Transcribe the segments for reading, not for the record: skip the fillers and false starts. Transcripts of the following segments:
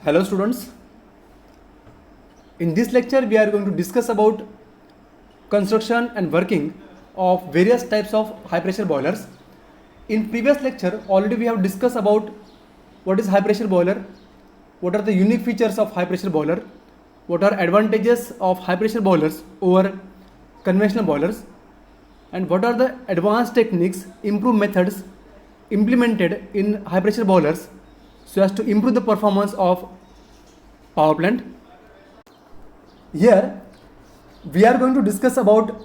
Hello students, in this lecture we are going to discuss about construction and working of various types of high pressure boilers. In previous lecture already we have discussed about what is high pressure boiler, what are the unique features of high pressure boiler, what are advantages of high pressure boilers over conventional boilers, and what are the advanced techniques, improved methods implemented in high pressure boilers so as to improve the performance of power plant. Here we are going to discuss about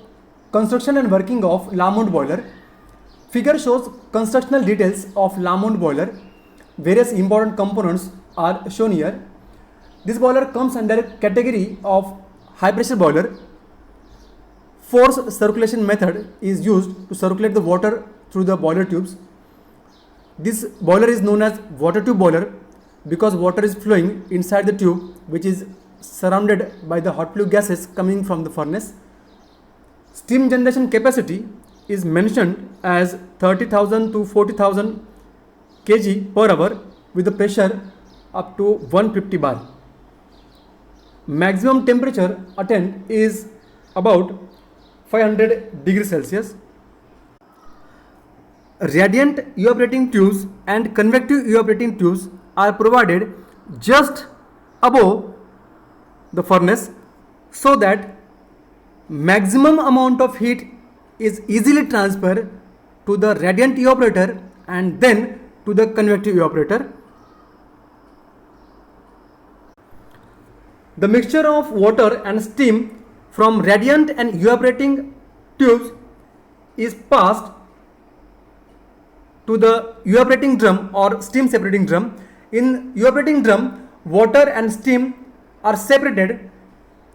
construction and working of Lamont boiler. Figure shows constructional details of Lamont boiler. Various important components are shown here. This boiler comes under category of high pressure boiler. Force circulation method is used to circulate the water through the boiler tubes. This boiler is known as water tube boiler because water is flowing inside the tube, which is surrounded by the hot flue gases coming from the furnace. Steam generation capacity is mentioned as 30,000 to 40,000 kg per hour with the pressure up to 150 bar. Maximum temperature attained is about 500 degrees Celsius. Radiant evaporating tubes and convective evaporating tubes are provided just above the furnace so that maximum amount of heat is easily transferred to the radiant evaporator and then to the convective evaporator. The mixture of water and steam from radiant and evaporating tubes is passed to the evaporating drum or steam separating drum. In evaporating drum, water and steam are separated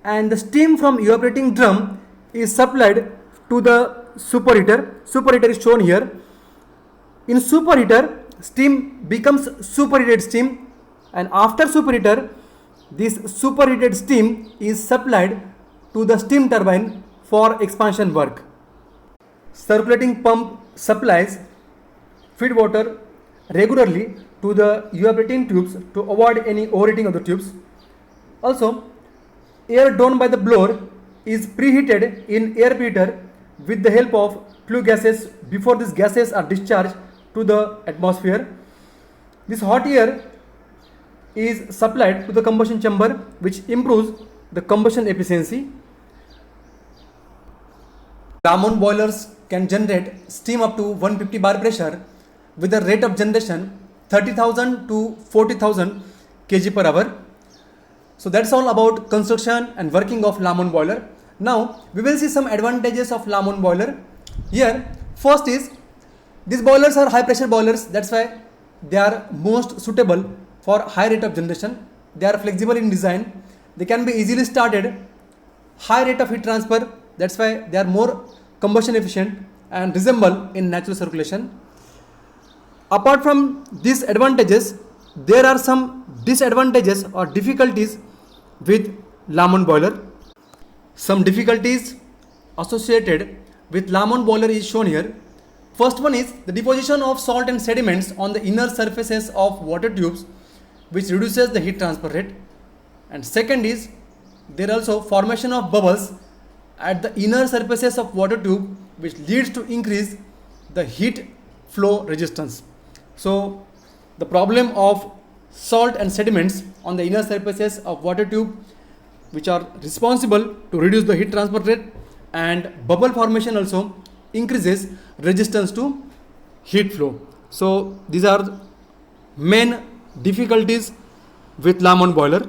and the steam from evaporating drum is supplied to the superheater. Superheater is shown here. In superheater, steam becomes superheated steam, and after superheater, this superheated steam is supplied to the steam turbine for expansion work. Circulating pump supplies feed water regularly to the evaporating tubes to avoid any overheating of the tubes. Also, air drawn by the blower is preheated in air preheater with the help of flue gases before these gases are discharged to the atmosphere. This hot air is supplied to the combustion chamber, which improves the combustion efficiency. Lamont boilers can generate steam up to 150 bar pressure with a rate of generation 30,000 to 40,000 kg per hour. So that's all about construction and working of Lamont boiler. Now we will see some advantages of Lamont boiler. Here first is these boilers are high pressure boilers, that's why they are most suitable for high rate of generation. They are flexible in design, they can be easily started, high rate of heat transfer, that's why they are more combustion efficient and resemble in natural circulation. Apart from these advantages, there are some disadvantages or difficulties with Lamont boiler. Some difficulties associated with Lamont boiler is shown here. First one is the deposition of salt and sediments on the inner surfaces of water tubes, which reduces the heat transfer rate. And second is there also formation of bubbles at the inner surfaces of water tube, which leads to increase the heat flow resistance. So the problem of salt and sediments on the inner surfaces of water tube, which are responsible to reduce the heat transfer rate, and bubble formation also increases resistance to heat flow. So these are main difficulties with Lamont boiler.